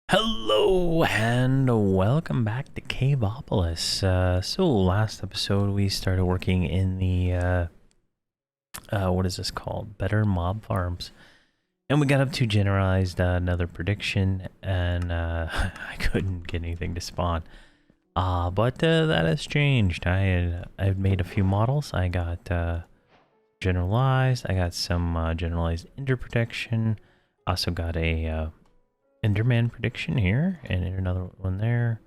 Hello and welcome back to Caveopolis. So last episode we started working in the what is this called? Better mob farms, and we got up to generalized another prediction, and I couldn't get anything to spawn. But that has changed. I've made a few models. I got generalized. I got some generalized ender protection. Also got a Enderman prediction here, and another one there,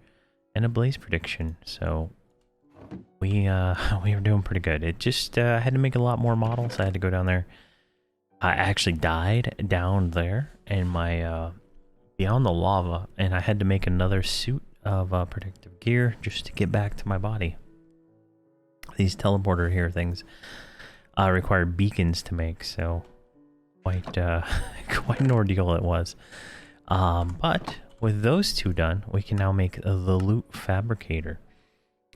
and a blaze prediction. So we we were doing pretty good. It just I had to make a lot more models. I had to go down there. I actually died down there in my beyond the lava, and I had to make another suit of protective gear just to get back to my body. These teleporter here things require beacons to make, so quite quite an ordeal it was. But with those two done, we can now make the loot fabricator.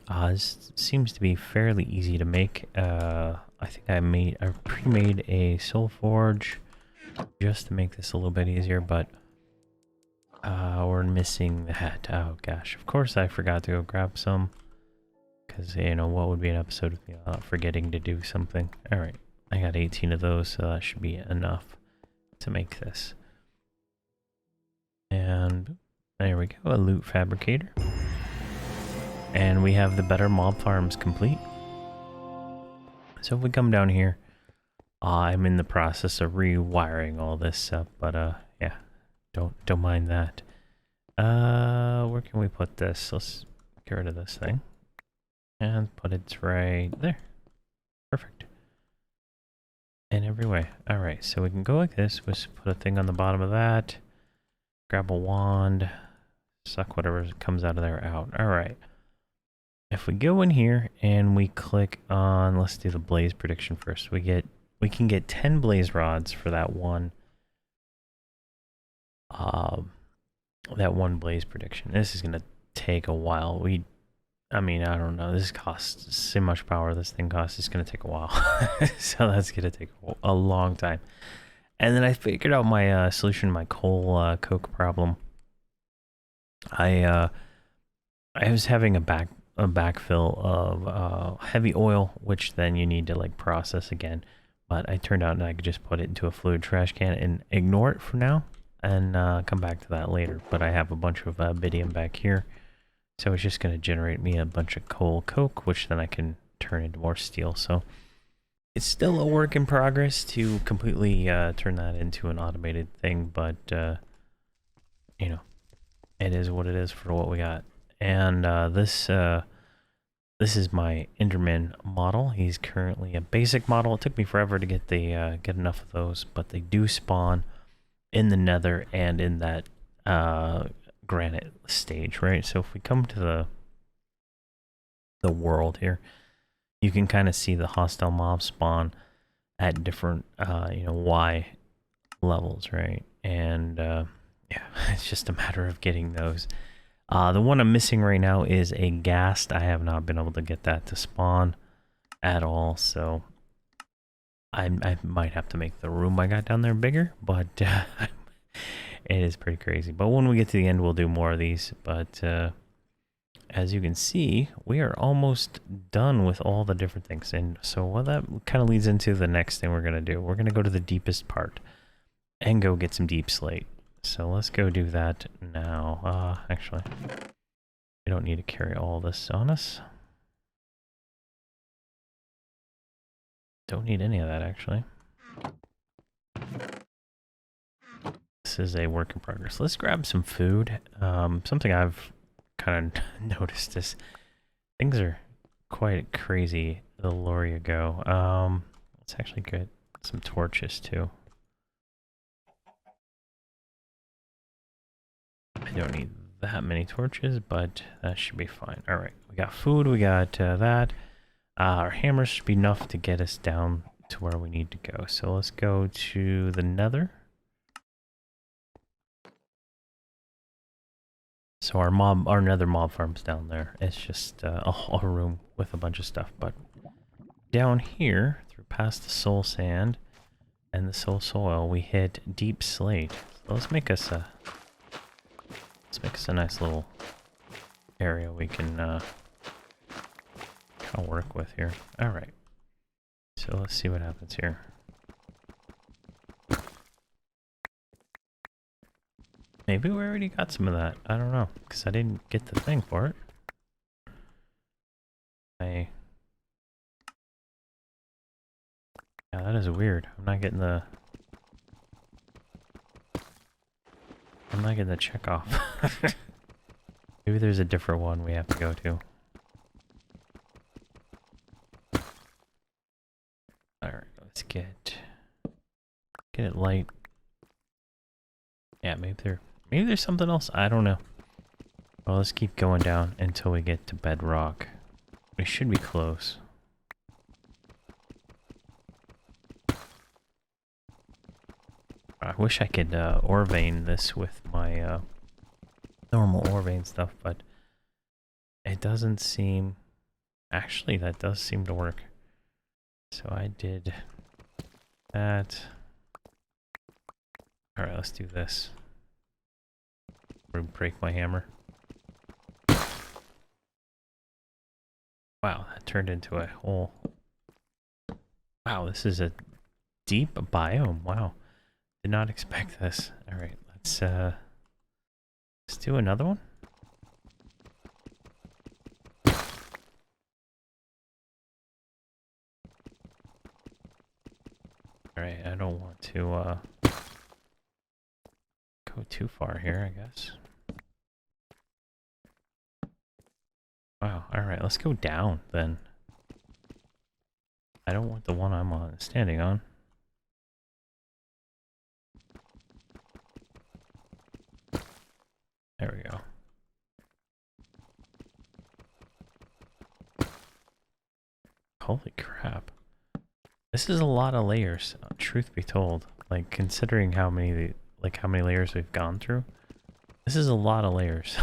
This seems to be fairly easy to make. I think I pre-made a soul forge just to make this a little bit easier, but we're missing that. Oh gosh, of course I forgot to go grab some, because you know what would be an episode of me forgetting to do something. All right, I got 18 of those, so that should be enough to make this. And there we go, a loot fabricator. And we have the better mob farms complete. So if we come down here, I'm in the process of rewiring all this up, but yeah, don't mind that. Where can we put this? Let's get rid of this thing and put it right there. Perfect. In every way. All right, so we can go like this. We'll just put a thing on the bottom of that. Grab a wand, suck whatever comes out of there out. All right. If we go in here and we click on, let's do the blaze prediction first. We can get 10 blaze rods for that one blaze prediction. This is gonna take a while. I mean, I don't know. This costs so much power. This thing costs. It's gonna take a while. So that's gonna take a long time. And then I figured out my solution to my coal coke problem. I was having a backfill of heavy oil, which then you need to like process again. But I turned out that I could just put it into a fluid trash can and ignore it for now, and come back to that later. But I have a bunch of bidium back here, so it's just going to generate me a bunch of coal coke, which then I can turn into more steel. So it's still a work in progress to completely turn that into an automated thing, but you know, it is what it is for what we got. And this is my Enderman model. He's currently a basic model. It took me forever to get get enough of those, but they do spawn in the Nether and in that granite stage, right? So if we come to the world here, you can kind of see the hostile mob spawn at different, you know, Y levels, right? And yeah, it's just a matter of getting those. The one I'm missing right now is a ghast. I have not been able to get that to spawn at all, so I might have to make the room I got down there bigger, but it is pretty crazy. But when we get to the end, we'll do more of these, but as you can see, we are almost done with all the different things. And so what that kind of leads into the next thing we're going to do. We're going to go to the deepest part and go get some deep slate. So let's go do that now. Actually, we don't need to carry all this on us. Don't need any of that, actually. This is a work in progress. Let's grab some food. Something I've kind of noticed is things are quite crazy the lower you go. Let's actually get some torches too. I don't need that many torches, but that should be fine. All right, we got food, we got that. Our hammers should be enough to get us down to where we need to go. So let's go to the Nether. So our nether mob farm's down there. It's just a room with a bunch of stuff. But down here, through past the soul sand, and the soil, we hit deep slate. So let's make us a nice little area we can kind of work with here. All right. So let's see what happens here. Maybe we already got some of that. I don't know, because I didn't get the thing for it. Yeah, that is weird. I'm not getting the check off. Maybe there's a different one we have to go to. Alright, let's get it light. Yeah, maybe there's something else. I don't know. Well, let's keep going down until we get to bedrock. We should be close. I wish I could ore vein this with my normal ore vein stuff, but it doesn't seem... Actually, that does seem to work. So I did that. Alright, let's do this. Or break my hammer. Wow, that turned into a hole. Wow, this is a deep biome. Wow. Did not expect this. Alright, let's do another one. Alright, I don't want to go too far here, I guess. Wow, alright, let's go down then. I don't want the one I'm standing on. There we go. Holy crap. This is a lot of layers, truth be told. Like, considering how many layers we've gone through. This is a lot of layers.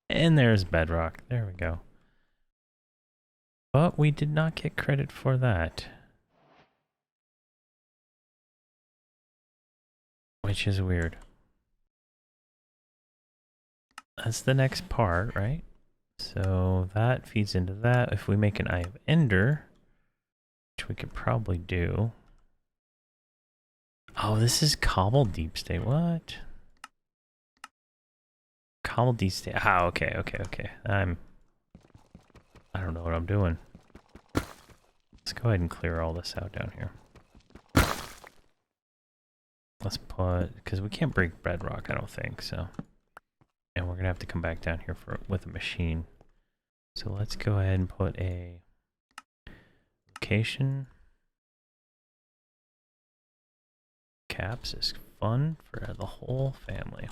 And there's bedrock. There we go. But we did not get credit for that. Which is weird. That's the next part, right? So that feeds into that. If we make an Eye of Ender, which we could probably do. Oh, this is cobbled deep state. What? Cobbled deep state. Ah, okay. I don't know what I'm doing. Let's go ahead and clear all this out down here. Let's put, because we can't break bedrock, I don't think, so. And we're gonna have to come back down here with a machine. So let's go ahead and put a location. Caps is fun for the whole family.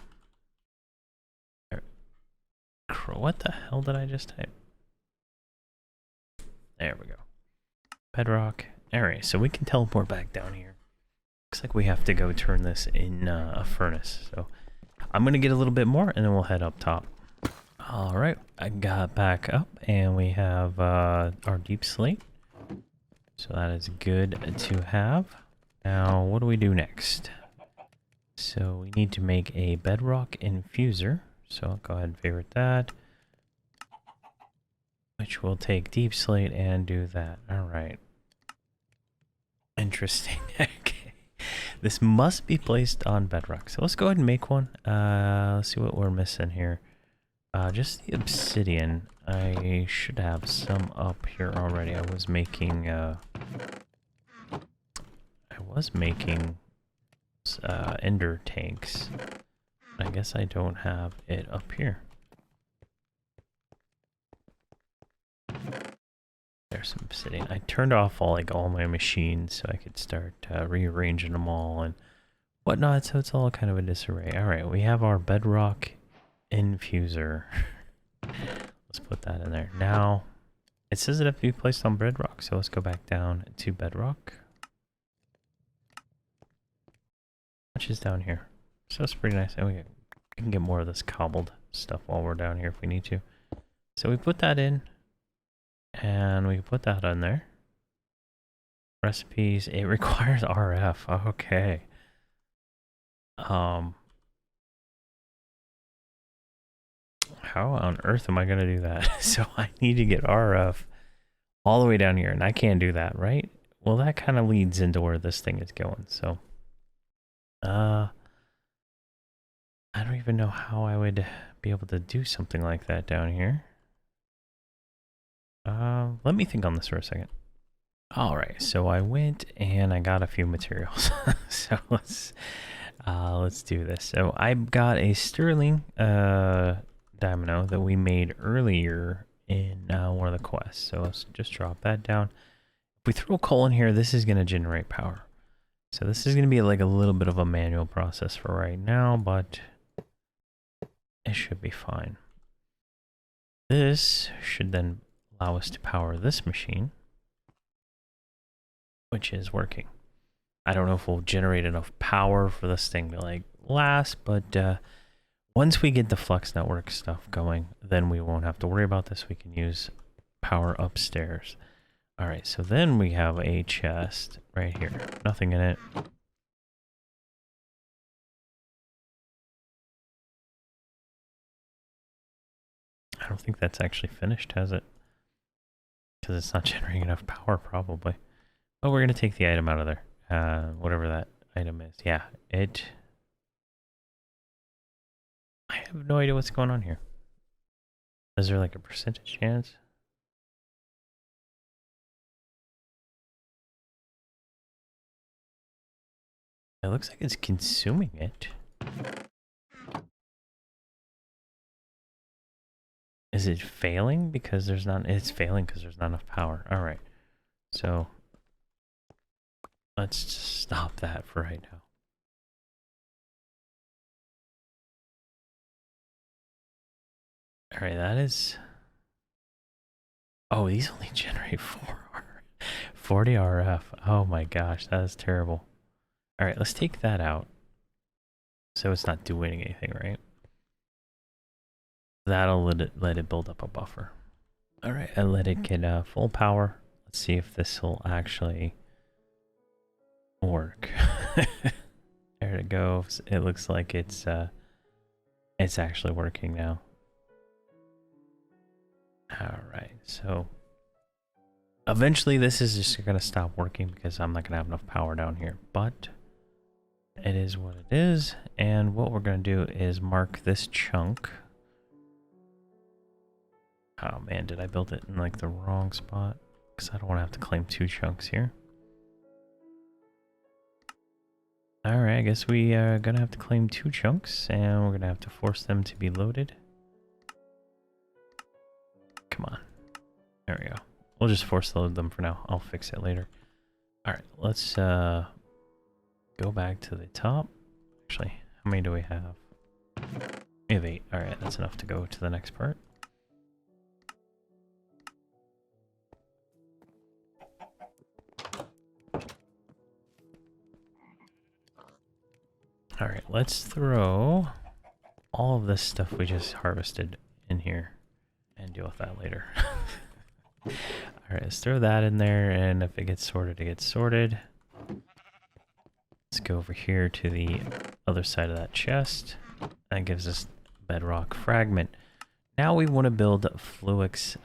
What the hell did I just type? There we go. Bedrock. Alright, so we can teleport back down here. Looks like we have to go turn this in a furnace. So I'm going to get a little bit more and then we'll head up top. Alright, I got back up and we have our deep slate. So that is good to have. Now, what do we do next? So we need to make a bedrock infuser. So I'll go ahead and favorite that. Which will take deep slate and do that. Alright. Interesting. Okay. This must be placed on bedrock. So let's go ahead and make one. Let's see what we're missing here. Just the obsidian. I should have some up here already. I was making ender tanks. I guess I don't have it up here. There's some obsidian. I turned off all my machines so I could start rearranging them all and whatnot, so it's all kind of a disarray. Alright, we have our bedrock infuser. Let's put that in there. Now, it says it has to be placed on bedrock, so let's go back down to bedrock. Which is down here. So it's pretty nice. And we can get more of this cobbled stuff while we're down here if we need to. So we put that in. And we put that on there. Recipes. It requires RF. Okay. How on earth am I gonna do that? So I need to get RF all the way down here, and I can't do that, right? Well, that kind of leads into where this thing is going. So, I don't even know how I would be able to do something like that down here. Let me think on this for a second. All right, so I went and I got a few materials. So let's do this. So I got a sterling domino that we made earlier in one of the quests. So let's just drop that down. If we throw coal in here, this is going to generate power. So this is going to be like a little bit of a manual process for right now, but it should be fine. This should then allow us to power this machine, which is working. I don't know if we'll generate enough power for this thing to like last, but once we get the Flux network stuff going, then we won't have to worry about this. We can use power upstairs. All right, so then we have a chest right here. Nothing in it. I don't think that's actually finished, has it? Because it's not generating enough power, probably. Oh, we're going to take the item out of there. Whatever that item is. Yeah, it... I have no idea what's going on here. Is there like a percentage chance? It looks like it's consuming it. Is it failing because there's not... It's failing because there's not enough power. All right. So let's just stop that for right now. All right, that is... Oh, these only generate 40 RF. Oh my gosh, that is terrible. All right, let's take that out. So it's not doing anything, right? That'll let it build up a buffer. All right, I let it get full power. Let's see if this will actually work. There it goes. It looks like it's actually working now. All right, so eventually this is just gonna stop working because I'm not gonna have enough power down here, but it is what it is. And what we're gonna do is mark this chunk. Oh man, did I build it in like the wrong spot? Because I don't want to have to claim 2 chunks here. Alright, I guess we are gonna have to claim 2 chunks, and we're gonna have to force them to be loaded. Come on. There we go. We'll just force load them for now. I'll fix it later. Alright, let's go back to the top. Actually, how many do we have? We have 8. Alright, that's enough to go to the next part. Alright, let's throw all of this stuff we just harvested in here and deal with that later. Alright, let's throw that in there, and if it gets sorted, it gets sorted. Let's go over here to the other side of that chest. That gives us bedrock fragment. Now we want to build Flux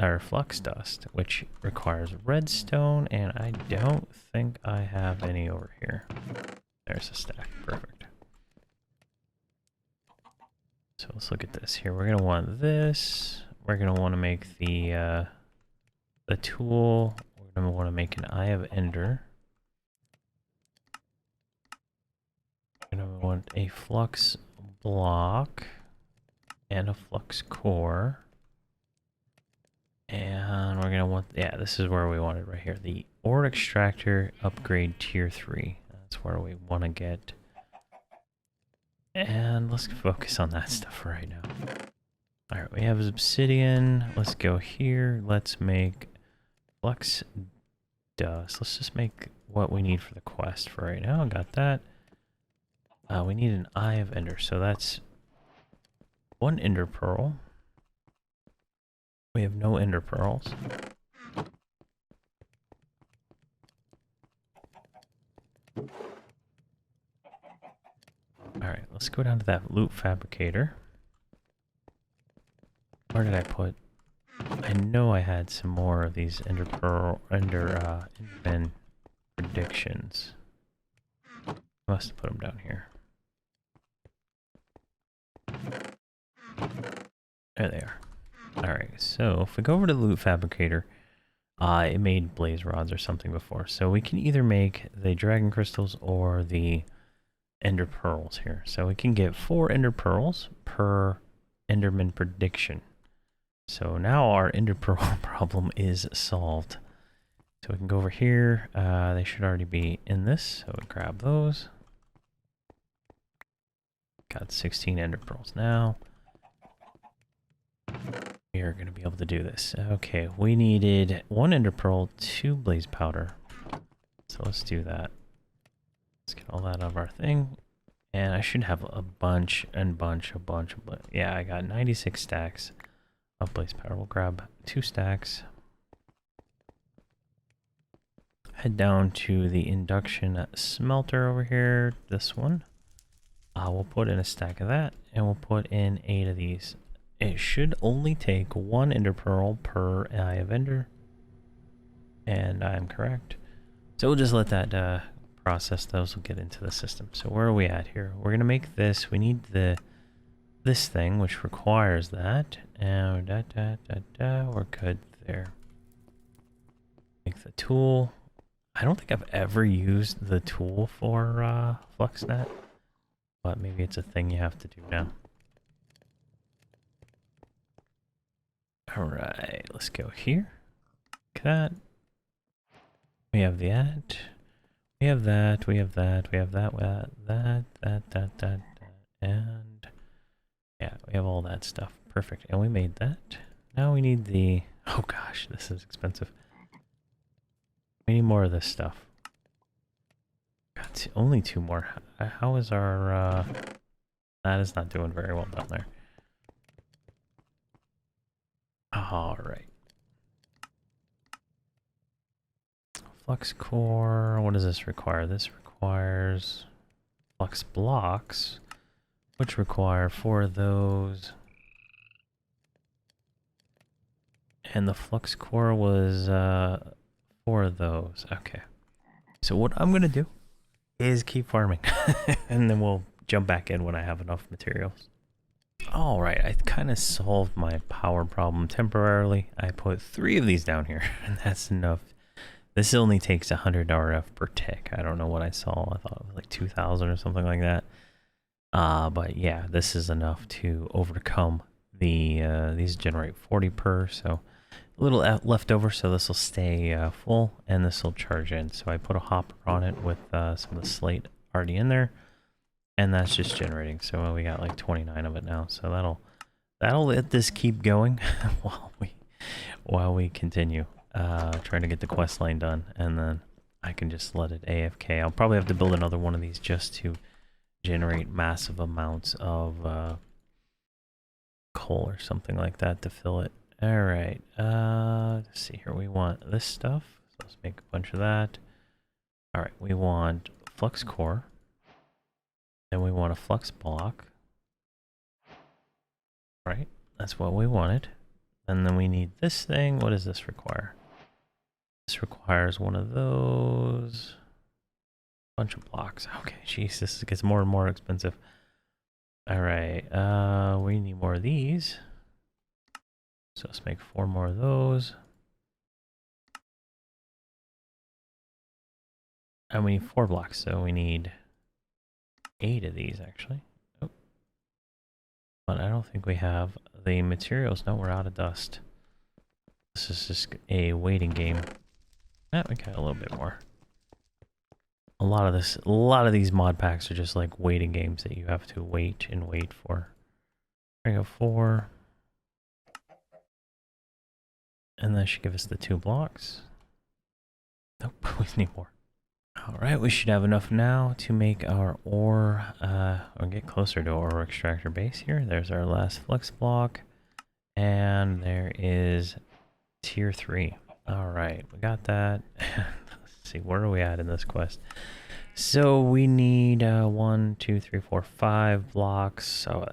dust, which requires redstone, and I don't think I have any over here. There's a stack. Perfect. So let's look at this here. We're gonna want this. We're gonna want to make the tool. We're gonna want to make an Eye of Ender. We're gonna want a flux block and a flux core. And we're gonna want, yeah, this is where we want it right here. The ore extractor upgrade tier 3. That's where we want to get. And let's focus on that stuff right now. Alright, we have obsidian. Let's go here. Let's make flux dust. Let's just make what we need for the quest for right now. Got that. We need an Eye of Ender. So that's 1 ender pearl. We have no ender pearls. let's go down to that loot fabricator. Where did I put? I know I had some more of these Enderman predictions. Must have put them down here. There they are. Alright, so if we go over to the loot fabricator, it made blaze rods or something before. So we can either make the dragon crystals or the ender pearls here. So we can get 4 ender pearls per enderman prediction. So now our ender pearl problem is solved. So we can go over here. They should already be in this. So we grab those. Got 16 ender pearls now. We are going to be able to do this. Okay, we needed 1 ender pearl, 2 blaze powder. So let's do that. Let's get all that out of our thing. And I should have a bunch. Yeah, I got 96 stacks of blaze powder. We'll grab 2 stacks. Head down to the induction smelter over here. This one. We'll put in a stack of that, and we'll put in 8 of these. It should only take 1 ender pearl per eye of ender. And I'm correct. So we'll just let that process. Those will get into the system. So where are we at here? We're going to make this. We need this thing, which requires that. And we're good there. Make the tool. I don't think I've ever used the tool for FluxNet. But maybe it's a thing you have to do now. Alright, let's go here. Look at that. We have that. We have that. We have that. We have that. That. And yeah, we have all that stuff. Perfect. And we made that. Now we need the... Oh gosh, this is expensive. We need more of this stuff. Got only 2 more. How is our... That is not doing very well down there. Alright. Flux core. What does this require? This requires flux blocks, which require 4 of those. And the flux core was 4 of those. Okay. So what I'm going to do is keep farming. And then we'll jump back in when I have enough materials. Alright, I kind of solved my power problem temporarily. I put 3 of these down here, and that's enough. This only takes 100 RF per tick. I don't know what I saw. I thought it was like 2,000 or something like that. But yeah, this is enough to overcome the... these generate 40 per, so a little left over, so this will stay full, and this will charge in. So I put a hopper on it with some of the slate already in there. And that's just generating, so we got like 29 of it now. So that'll let this keep going while we continue trying to get the quest line done, and then I can just let it AFK. I'll probably have to build another one of these just to generate massive amounts of coal or something like that to fill it. All right, let's see here. We want this stuff, so let's make a bunch of that. All right, we want flux core. Then we want a flux block. Right, that's what we wanted. And then we need this thing. What does this require? This requires one of those. Bunch of blocks. Okay, jeez, this gets more and more expensive. Alright, we need more of these. So let's make 4 more of those. And we need 4 blocks, so we need 8 of these, actually. Oh. But I don't think we have the materials. No, we're out of dust. This is just a waiting game. Ah, we got a little bit more. A lot of these mod packs are just like waiting games that you have to wait and wait for. There we go, 4. And that should give us the 2 blocks. Nope, we need more. Alright, we should have enough now to make our ore, or get closer to ore extractor base here. There's our last flux block. And there is tier 3. Alright, we got that. Let's see, where are we at in this quest? So we need 1, 2, 3, 4, 5 blocks. So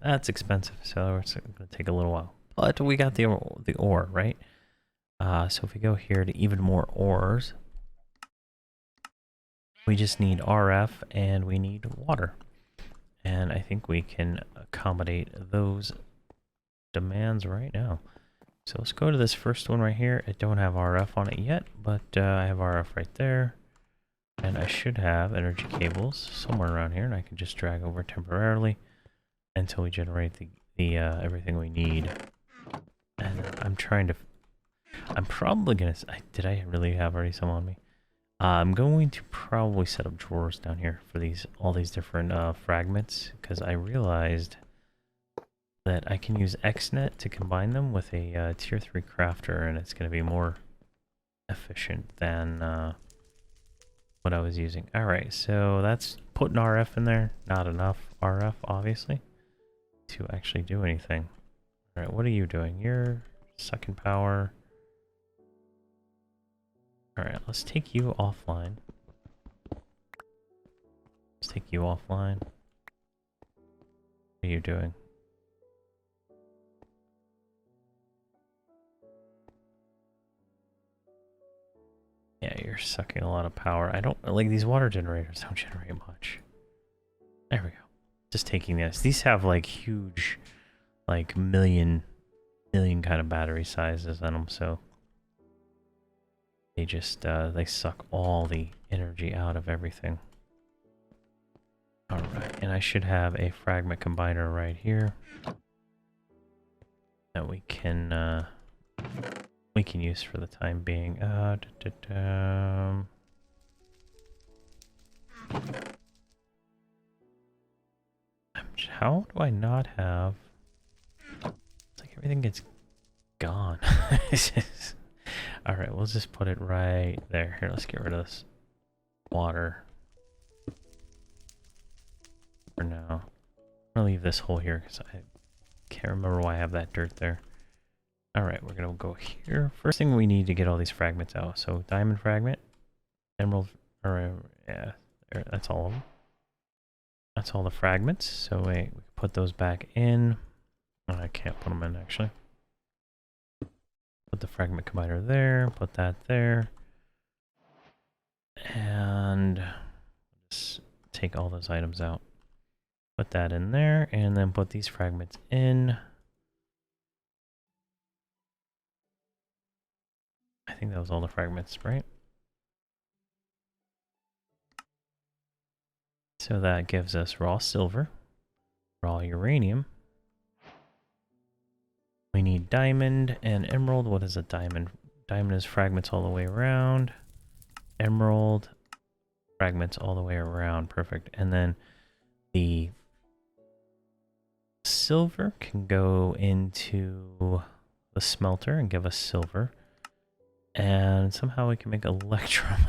that's expensive. So it's gonna take a little while. But we got the ore, right? So if we go here to even more ores, we just need RF and we need water. And I think we can accommodate those demands right now. So let's go to this first one right here. I don't have RF on it yet, but I have RF right there. And I should have energy cables somewhere around here, and I can just drag over temporarily until we generate the everything we need. And I'm probably gonna, did I really have already some on me? I'm going to probably set up drawers down here for all these different fragments, because I realized that I can use XNet to combine them with a tier 3 crafter, and it's going to be more efficient than what I was using. Alright, so that's putting RF in there. Not enough RF, obviously, to actually do anything. Alright, what are you doing? You're sucking power. Alright, let's take you offline. Let's take you offline. What are you doing? Yeah, you're sucking a lot of power. I don't like these water generators, don't generate much. There we go. Just taking this. These have like huge, like million kind of battery sizes on them, so they just they suck all the energy out of everything. Alright, and I should have a fragment combiner right here that we can use for the time being. How do I not have? It's like everything gets gone. Alright, we'll just put it right there. Here, let's get rid of this water for now. I'm gonna leave this hole here because I can't remember why I have that dirt there. Alright, we're gonna go here. First thing we need to get all these fragments out. So diamond fragment, emerald, yeah, that's all of them. That's all the fragments. So wait, we can put those back in. Oh, I can't put them in actually. Put the fragment combiner there, put that there. And just take all those items out. Put that in there, and then put these fragments in. I think that was all the fragments, right? So that gives us raw silver, raw uranium. We need diamond and emerald. What is a diamond? Diamond is fragments all the way around. Emerald, fragments all the way around. Perfect. And then the silver can go into the smelter and give us silver. And somehow we can make electrum.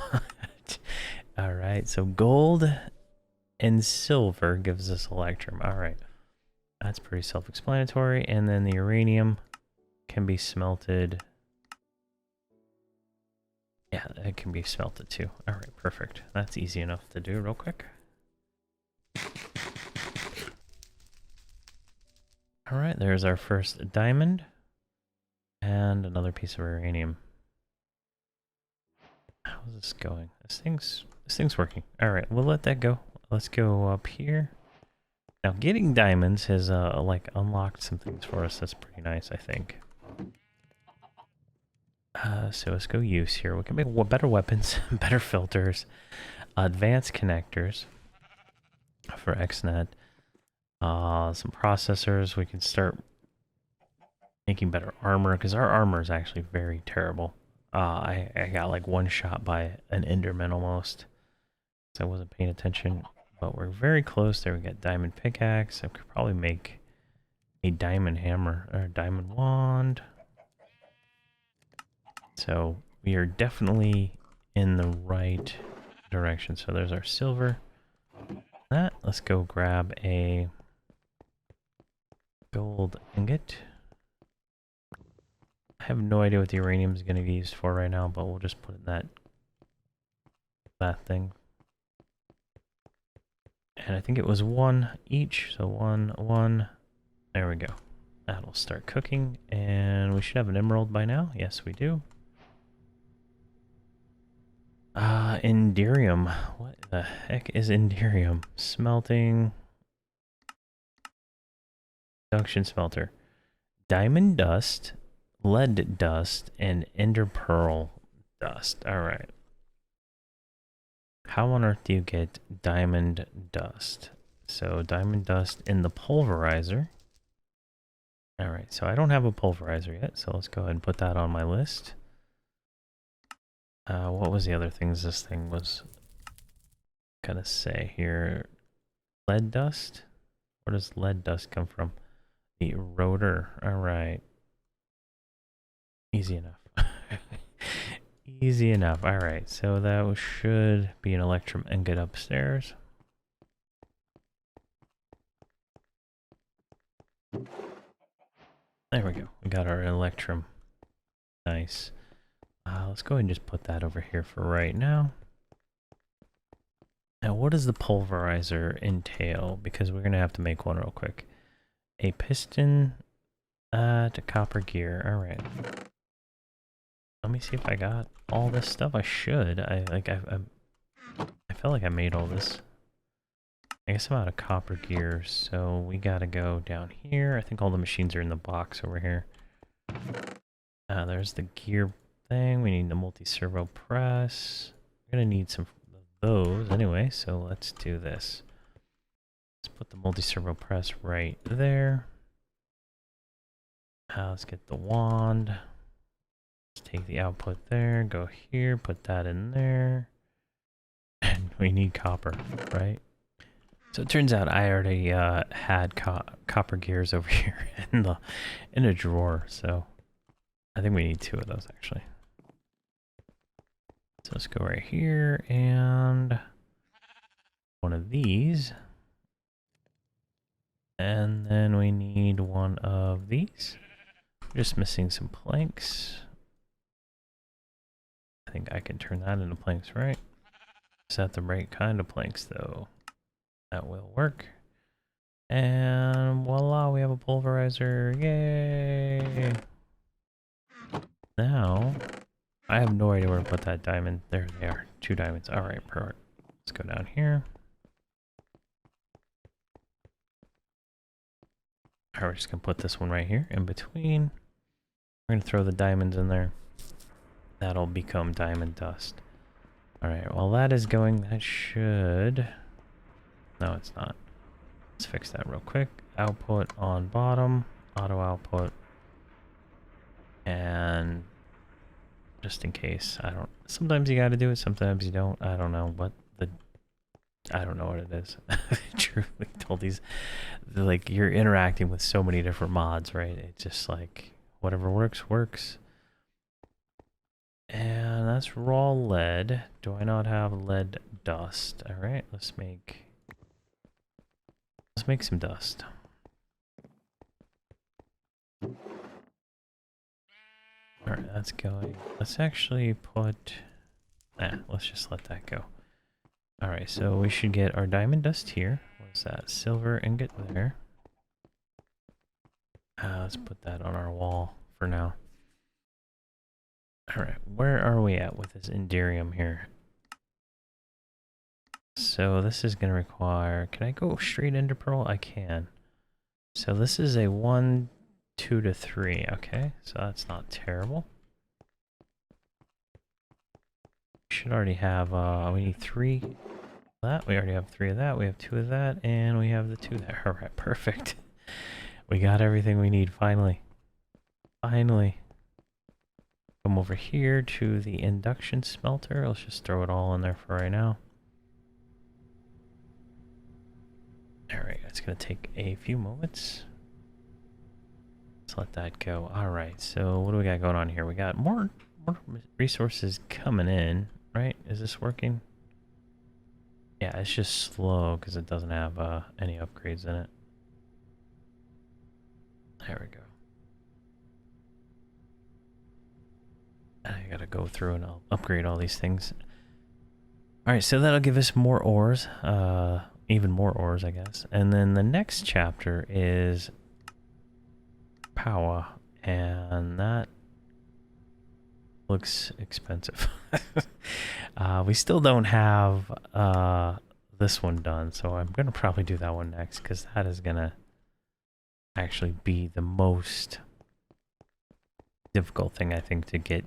Alright, so gold and silver gives us electrum. Alright. That's pretty self-explanatory. And then the uranium can be smelted. Yeah, it can be smelted too. Alright, perfect. That's easy enough to do real quick. Alright, there's our first diamond. And another piece of uranium. How's this going? This thing's working. Alright, we'll let that go. Let's go up here. Now, getting diamonds has like unlocked some things for us. That's pretty nice, I think. So let's go use here. We can make better weapons, better filters, advanced connectors for XNet. Some processors. We can start making better armor because our armor is actually very terrible. I got like one shot by an Enderman almost. So I wasn't paying attention. But we're very close there. We got diamond pickaxe. I could probably make a diamond hammer or a diamond wand. So we are definitely in the right direction. So there's our silver. Let's go grab a gold ingot. I have no idea what the uranium is going to be used for right now, but we'll just put in that thing. And I think it was 1 each, so 1, 1. There we go. That'll start cooking, and we should have an emerald by now. Yes, we do. Inderium. What the heck is inderium? Smelting. Junction smelter. Diamond dust, lead dust, and ender pearl dust. Alright. How on earth do you get diamond dust? So diamond dust in the pulverizer. Alright, so I don't have a pulverizer yet, so let's go ahead and put that on my list. What was the other things this thing was gonna say here? Lead dust? Where does lead dust come from? The rotor. Alright. Easy enough. Easy enough. Alright, so that should be an electrum ingot upstairs. There we go. We got our electrum. Nice. Let's go ahead and just put that over here for right now. Now, what does the pulverizer entail? Because we're going to have to make one real quick. A piston to copper gear. Alright. Let me see if I got all this stuff. I should. I felt like I made all this. I guess I'm out of copper gear, so we gotta go down here. I think all the machines are in the box over here. There's the gear thing. We need the multi-servo press. We're gonna need some of those anyway, so let's do this. Let's put the multi-servo press right there. Let's get the wand. Let's take the output there, go here, put that in there. And we need copper, right? So it turns out I already had copper gears over here in a drawer, so I think we need 2 of those actually. So let's go right here and one of these. And then we need one of these. Just missing some planks. I think I can turn that into planks, right? Is that the right kind of planks though? That will work. And voila, we have a pulverizer. Yay! Now, I have no idea where to put that diamond. There they are. 2 diamonds. Alright, perfect. Let's go down here. Alright, we're just going to put this one right here in between. We're going to throw the diamonds in there. That'll become diamond dust. Alright, while that is going, that should... No, it's not. Let's fix that real quick. Output on bottom, auto output. And just in case, I don't... Sometimes you gotta do it, sometimes you don't. I don't know what the... I don't know what it is. Truly told these... Like, you're interacting with so many different mods, right? It's just like, whatever works, works. And that's raw lead. Do I not have lead dust? Alright, let's make some dust. Alright, that's going. Let's actually put... let's just let that go. Alright, so we should get our diamond dust here. What's that? Silver ingot there. Let's put that on our wall for now. Alright, where are we at with this inderium here? So this is going to require... Can I go straight into pearl? I can. So this is a 1, 2 to 3. Okay, so that's not terrible. We should already have... we need 3 of that. We already have 3 of that. We have 2 of that. And we have the 2 there. Alright, perfect. We got everything we need, finally. Finally. Come over here to the induction smelter. Let's just throw it all in there for right now. Alright, it's going to take a few moments. Let's let that go. Alright, so what do we got going on here? We got more resources coming in, right? Is this working? Yeah, it's just slow because it doesn't have any upgrades in it. There we go. I gotta go through and I'll upgrade all these things. Alright, so that'll give us more ores. even more ores, I guess. And then the next chapter is power, and that looks expensive. We still don't have this one done, so I'm gonna probably do that one next because that is gonna actually be the most difficult thing I think to get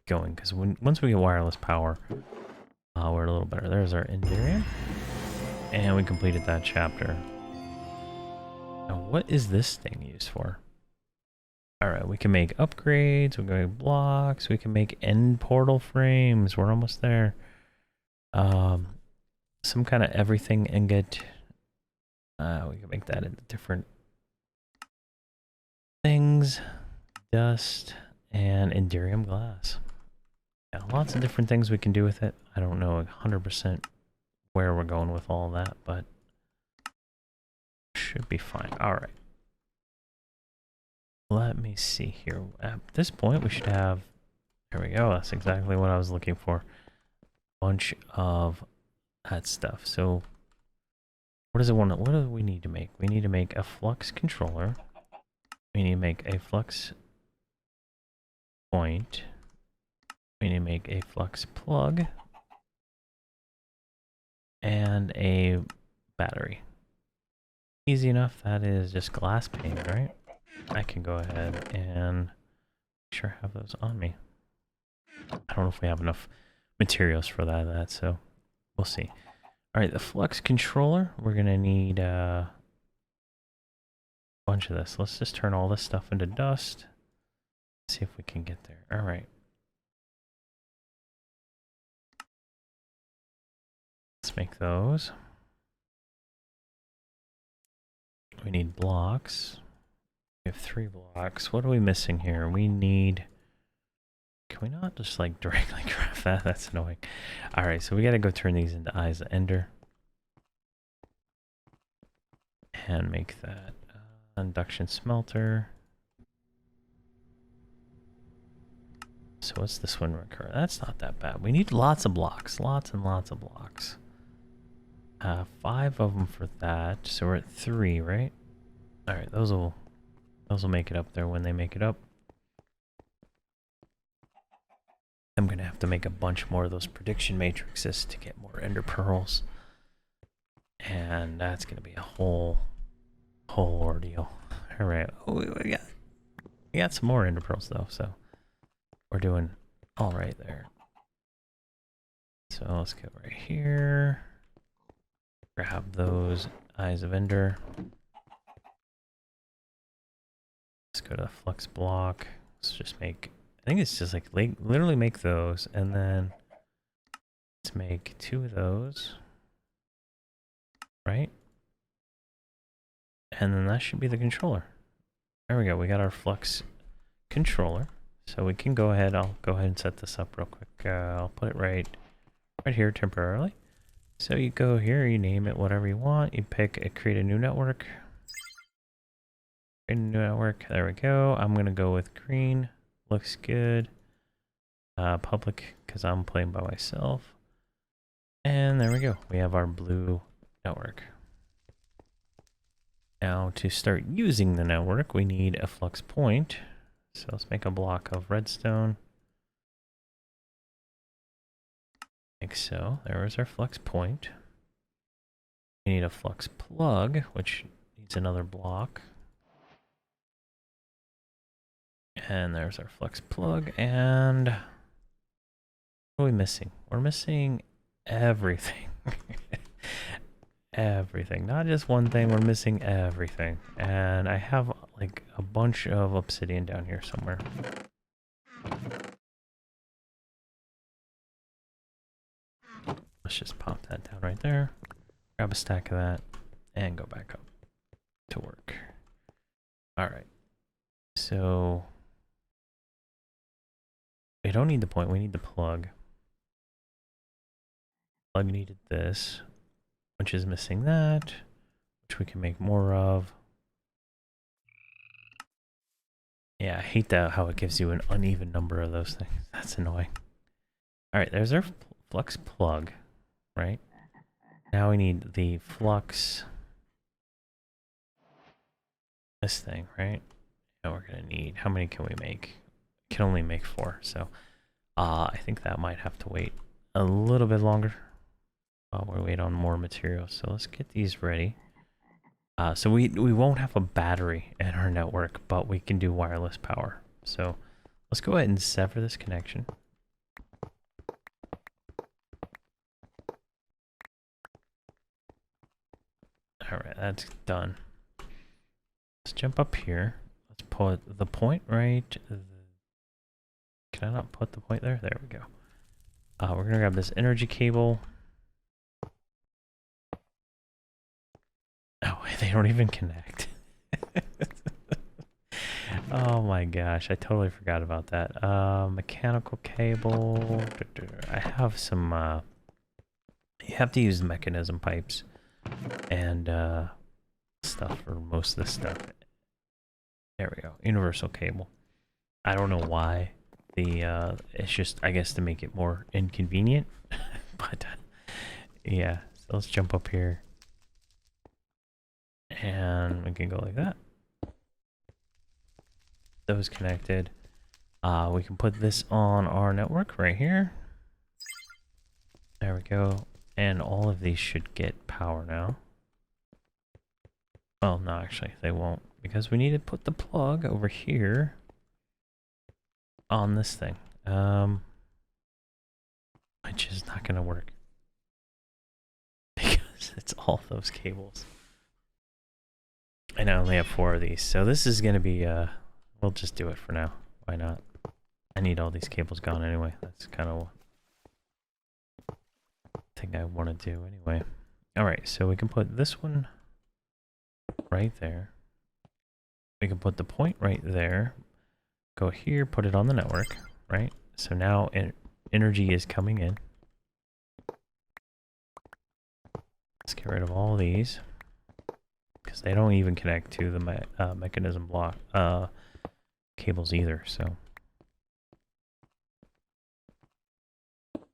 going. Because once we get wireless power, we're a little better. There's our Endurium, and we completed that chapter. Now, what is this thing used for? All right, we can make upgrades, we can make blocks, we can make end portal frames. We're almost there. Some kind of everything ingot. We can make that into different things. Dust and Endurium glass. Yeah, lots of different things we can do with it. I don't know 100% where we're going with all that, but should be fine. All right. Let me see here. At this point, we should have... There we go. That's exactly what I was looking for. A bunch of that stuff. So, what does it want? What do we need to make? We need to make a flux controller. We need to make a flux point. We need to make a flux plug. And a battery. Easy enough. That is just glass pane, right? I can go ahead and make sure I have those on me. I don't know if we have enough materials for that, so we'll see. All right, the flux controller, we're gonna need a bunch of this. Let's just turn all this stuff into dust. See if we can get there. All right. Let's make those. We need blocks. We have 3 blocks. What are we missing here? We need... Can we not just like directly craft that? That's annoying. Alright, so we gotta go turn these into eyes of Ender. And make that induction smelter. So what's this one recur? That's not that bad. We need lots of blocks. Lots and lots of blocks. 5 of them for that. So we're at 3, right? Alright, those will make it up there when they make it up. I'm gonna have to make a bunch more of those prediction matrices to get more ender pearls. And that's gonna be a whole ordeal. Alright. Oh, we got some more ender pearls though, so we're doing alright there. So let's go right here. Grab those eyes of Ender. Let's go to the flux block. Let's just make, I think it's just like literally make those, and then let's make 2 of those, right? And then that should be the controller. There we go. We got our flux controller. So we can go ahead. I'll go ahead and set this up real quick. I'll put it right here temporarily. So you go here, you name it whatever you want. You pick create a new network. Create a new network. There we go. I'm gonna go with green. Looks good. Public, because I'm playing by myself. And there we go. We have our blue network. Now to start using the network, we need a flux point. So let's make a block of redstone. Like so. There is our flux point. We need a flux plug, which needs another block. And there's our flux plug. And what are we missing? We're missing everything. Everything. Not just one thing, we're missing everything. And I have like a bunch of obsidian down here somewhere. Let's just pop that down right there. Grab a stack of that and go back up to work. Alright. So we don't need the point, we need the plug. Plug needed this, which is missing that, which we can make more of. Yeah, I hate that how it gives you an uneven number of those things. That's annoying. Alright, there's our flux plug, right? Now we need the flux. This thing, right? And we're gonna need, how many can we make? Can only make 4, so I think that might have to wait a little bit longer while we wait on more materials. So let's get these ready. So we won't have a battery in our network, but we can do wireless power. So let's go ahead and sever this connection. All right, that's done. Let's jump up here. Let's put the point right. Can I not put the point there? There we go. We're gonna grab this energy cable. Oh, they don't even connect. Oh my gosh, I totally forgot about that. Mechanical cable. I have some, you have to use the mechanism pipes and stuff for most of this stuff. There we go. Universal cable. I don't know why. It's just, I guess, to make it more inconvenient. But yeah, so let's jump up here. And we can go like that. Those connected. We can put this on our network right here. There we go. And all of these should get power now. Well, no, actually, they won't. Because we need to put the plug over here on this thing. Which is not going to work. Because it's all those cables. And I only have 4 of these. So this is going to be, we'll just do it for now. Why not? I need all these cables gone anyway. That's kind of what I think I want to do anyway. Alright, so we can put this one right there. We can put the point right there. Go here, put it on the network, right? So now energy is coming in. Let's get rid of all these. Because they don't even connect to the mechanism block cables either, so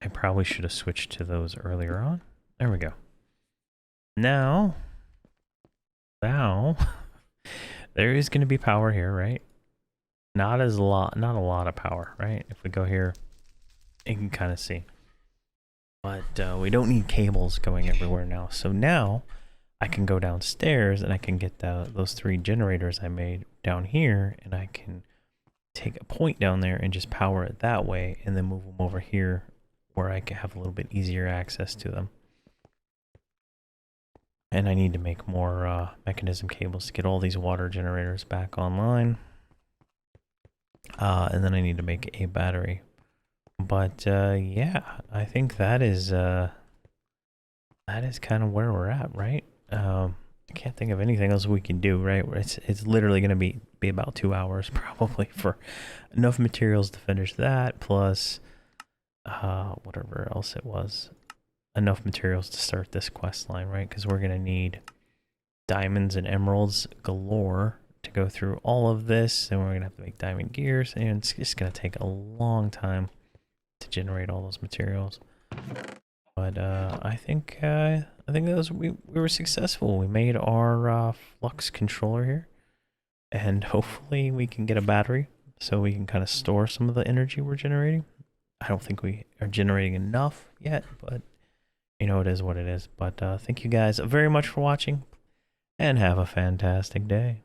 I probably should have switched to those earlier on. There we go. Now there is going to be power here, right? Not a lot of power, right? If we go here, you can kind of see. But we don't need cables going everywhere now. So now I can go downstairs and I can get those 3 generators I made down here, and I can take a point down there and just power it that way, and then move them over here where I can have a little bit easier access to them. And I need to make more mechanism cables to get all these water generators back online. And then I need to make a battery. But yeah, I think that is kind of where we're at, right? I can't think of anything else we can do, right? It's literally going to be about 2 hours probably for enough materials to finish that, plus whatever else it was. Enough materials to start this quest line, right? Because we're going to need diamonds and emeralds galore to go through all of this, and we're going to have to make diamond gears, and it's just going to take a long time to generate all those materials. But I think we were successful. We made our Flux controller here, and hopefully we can get a battery so we can kind of store some of the energy we're generating. I don't think we are generating enough yet, but you know, it is what it is. But thank you guys very much for watching, and have a fantastic day.